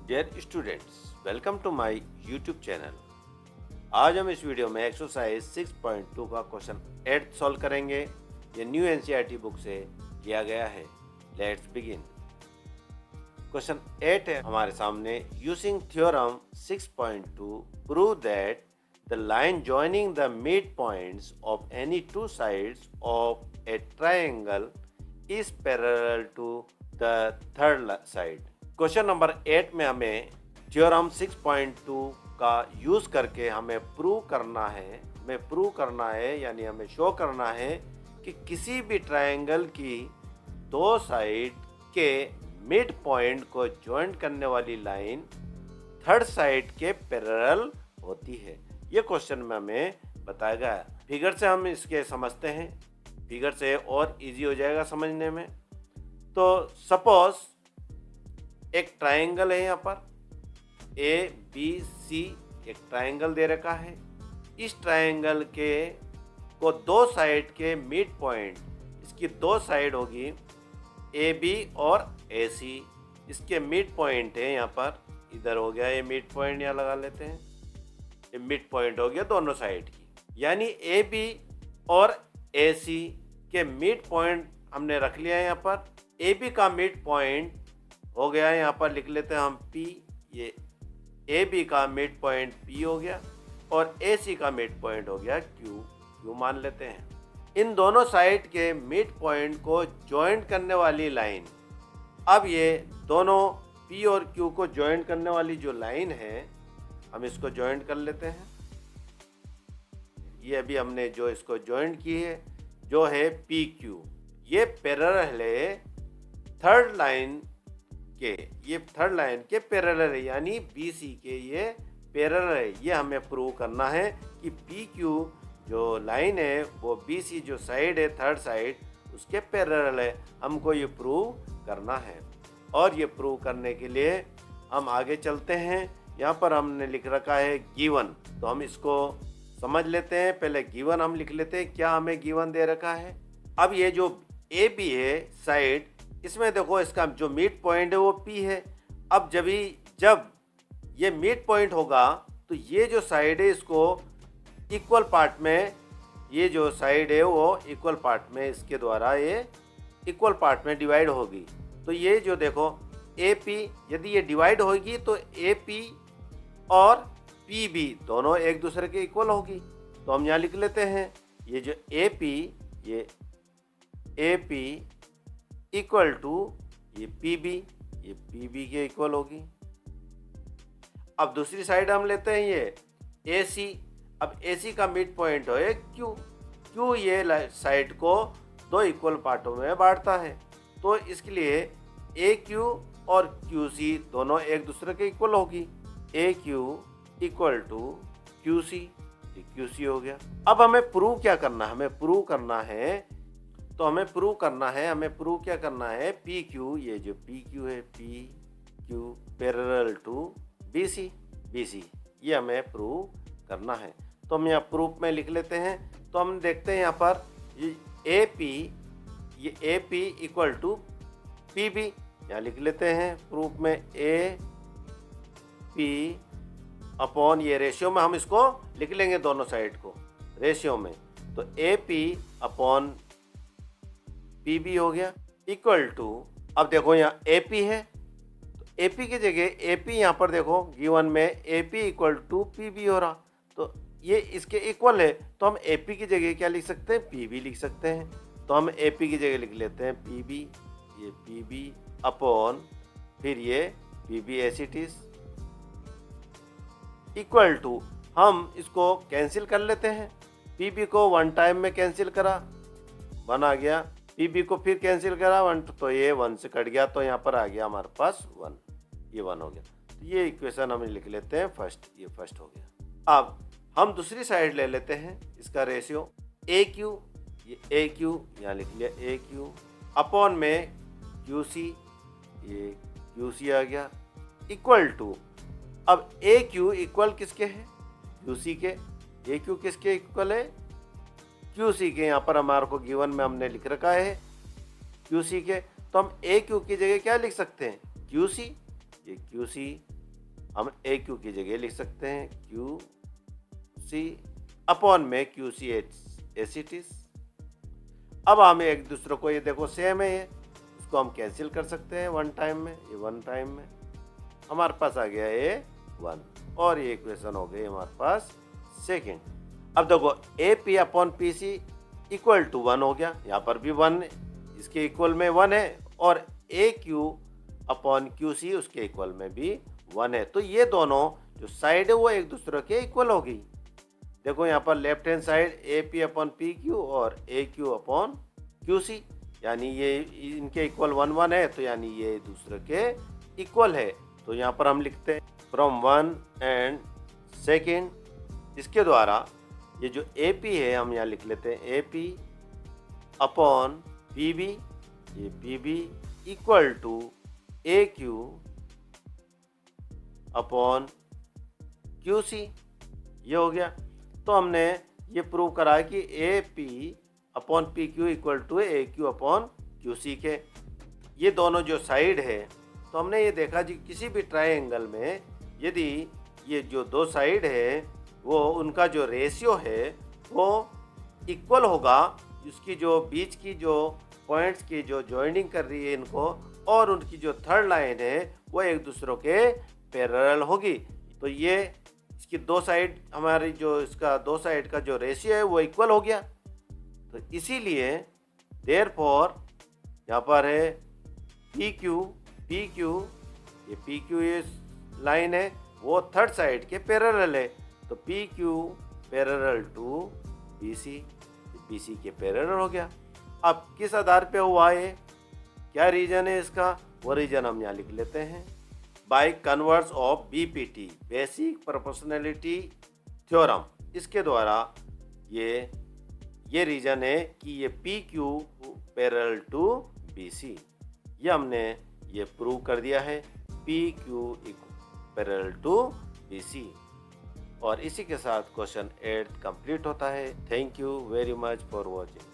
Dear students, welcome to my YouTube channel. आज हम इस वीडियो में एक्सरसाइज 6.2 का क्वेश्चन 8 सॉल्व करेंगे। ये न्यू एनसीईआरटी बुक से लिया गया है। Let's begin. क्वेश्चन 8 है हमारे सामने। Using theorem 6.2 prove that the line joining the mid points of any two sides of a triangle is parallel to the third side. Question number 8 में हमें theorem 6.2 का यूज करके हमें प्रूव करना है यानी हमें शो करना है कि किसी भी ट्रायंगल की दो साइड के मिड पॉइंट को ज्वाइंट करने वाली लाइन थर्ड साइड के पैरेलल होती है। ये क्वेश्चन में हमें बताया गया है। फिगर से हम इसके समझते हैं, फिगर से और इजी हो जाएगा समझने में। तो सपोज एक ट्रायंगल है, यहाँ पर ए बी सी एक ट्रायंगल दे रखा है। इस ट्रायंगल के को दो साइड के मिड पॉइंट, इसकी दो साइड होगी ए बी और ए सी। इसके मिड पॉइंट है यहाँ पर, इधर हो गया ये मिड पॉइंट, यहाँ लगा लेते हैं। ये मिड पॉइंट हो गया दोनों साइड की, यानी ए बी और ए सी के मिड पॉइंट हमने रख लिया है। यहाँ पर ए बी का मिड पॉइंट हो गया, यहाँ पर लिख लेते हैं हम P। ये ए बी का मिड पॉइंट P हो गया और ए सी का मिड पॉइंट हो गया Q मान लेते हैं। इन दोनों साइड के मिड पॉइंट को ज्वाइंट करने वाली लाइन, अब ये दोनों P और Q को ज्वाइंट करने वाली जो लाइन है, हम इसको ज्वाइंट कर लेते हैं। ये अभी हमने जो इसको ज्वाइंट की है, जो है PQ, ये पैरेलल है थर्ड लाइन के, ये थर्ड लाइन के पैरेलल है, यानी BC के ये पैरेलल है। ये हमें प्रूव करना है कि PQ जो लाइन है वो BC जो साइड है थर्ड साइड, उसके पैरेलल है। हमको ये प्रूव करना है और ये प्रूव करने के लिए हम आगे चलते हैं। यहाँ पर हमने लिख रखा है गिवन, तो हम इसको समझ लेते हैं। पहले गिवन हम लिख लेते हैं, क्या हमें गिवन दे रखा है। अब ये जो AB है साइड, इसमें देखो इसका जो मिड पॉइंट है वो P है। अब जब ये मिड पॉइंट होगा तो ये जो साइड है इसको इक्वल पार्ट में, ये जो साइड है वो इक्वल पार्ट में, इसके द्वारा ये इक्वल पार्ट में डिवाइड होगी। तो ये जो देखो AP, यदि ये डिवाइड होगी तो AP और PB दोनों एक दूसरे के इक्वल होगी। तो हम यहाँ लिख लेते हैं, ये जो AP, ये AP इक्वल टू ये PB के इक्वल होगी। अब दूसरी साइड हम लेते हैं ये AC। अब AC का मिड पॉइंट है Q ये साइड को दो इक्वल पार्टों में बांटता है, तो इसके लिए AQ और QC दोनों एक दूसरे के इक्वल होगी। AQ equal to QC, QC हो गया। अब हमें प्रूव क्या करना है, हमें प्रूव करना क्या करना है, PQ, ये जो PQ है PQ पैरेलल टू BC, ये हमें प्रूव करना है। तो हम यहाँ प्रूफ में लिख लेते हैं। तो हम देखते हैं यहाँ पर ये AP इक्वल टू PB, यहाँ लिख लेते हैं प्रूफ में AP अपॉन, ये रेशियो में हम इसको लिख लेंगे दोनों साइड को रेशियो में। तो AP अपॉन PB हो गया इक्वल टू, अब देखो यहाँ AP है तो AP की जगह AP यहाँ पर देखो गिवन में AP इक्वल टू PB हो रहा, तो ये इसके इक्वल है। तो हम AP की जगह क्या लिख सकते हैं, PB लिख सकते हैं। तो हम AP की जगह लिख लेते हैं PB, ये PB अपॉन फिर ये PB as it is equal to, हम इसको कैंसिल कर लेते हैं। PB को वन टाइम में कैंसिल करा, 1 आ गया। PB को फिर कैंसिल करा 1, तो ये 1 से कट गया, तो यहाँ पर आ गया हमारे पास 1, ये 1 हो गया। तो ये इक्वेशन हम लिख लेते हैं फर्स्ट, ये फर्स्ट हो गया। अब हम दूसरी साइड ले लेते हैं, इसका रेशियो AQ, ये AQ यहाँ लिख लिया AQ अपॉन में QC, ये QC आ गया इक्वल टू, अब AQ इक्वल किसके है, QC के। AQ किसके इक्वल है, QC के। यहाँ पर हमारे को गिवन में हमने लिख रखा है QC के, तो हम AQ की जगह क्या लिख सकते हैं, QC, ये QC हम ए क्यू की जगह लिख सकते हैं क्यू सी अपॉन में क्यू सी एसिटिस। अब हम एक दूसरे को, ये देखो सेम है, ये इसको हम कैंसिल कर सकते हैं वन टाइम में, ये वन टाइम में हमारे पास आ गया ये वन, और ये इक्वेशन हो गई हमारे पास सेकेंड। अब देखो A P upon P C equal to one हो गया, यहाँ पर भी वन इसके इक्वल में वन है, और ए क्यू अपॉन क्यू सी उसके इक्वल में भी वन है। तो ये दोनों जो साइड है वो एक दूसरे के इक्वल हो गई। देखो यहाँ पर लेफ्ट हैंड साइड ए पी अपॉन पी क्यू और ए क्यू अपॉन क्यू सी, यानी ये इनके इक्वल वन वन है, तो यानी ये दूसरे के इक्वल है। तो यहाँ पर हम लिखते हैं फ्रॉम वन एंड सेकेंड, इसके द्वारा ये जो ए पी है हम यहाँ लिख लेते हैं A P upon P B, ये P B equal to A Q upon Q C, ये हो गया। तो हमने ये प्रूव करा कि A P upon P Q equal to A Q upon Q C के ये दोनों जो साइड है। तो हमने ये देखा जी किसी भी ट्रायंगल में यदि ये जो दो साइड है वो उनका जो रेशियो है वो इक्वल होगा, उसकी जो बीच की जो पॉइंट्स की जो जॉइनिंग कर रही है इनको, और उनकी जो थर्ड लाइन है वो एक दूसरों के पैरेलल होगी। तो ये इसकी दो साइड, हमारी जो इसका दो साइड का जो रेशियो है वो इक्वल हो गया। तो इसीलिए देयरफॉर यहाँ पर है पी क्यू ये पी क्यू ये लाइन है वो थर्ड साइड के पैरेलल है। तो P Q parallel to B C के पैरेलल हो गया। अब किस आधार पे हुआ है, क्या रीजन है इसका, वो रीजन हम यहाँ लिख लेते हैं by converse of BPT, basic proportionality theorem. इसके द्वारा ये रीजन है कि ये P Q parallel to B C, ये हमने ये प्रूव कर दिया है P Q parallel to B C. और इसी के साथ क्वेश्चन 8 कंप्लीट होता है। Thank you very much for watching.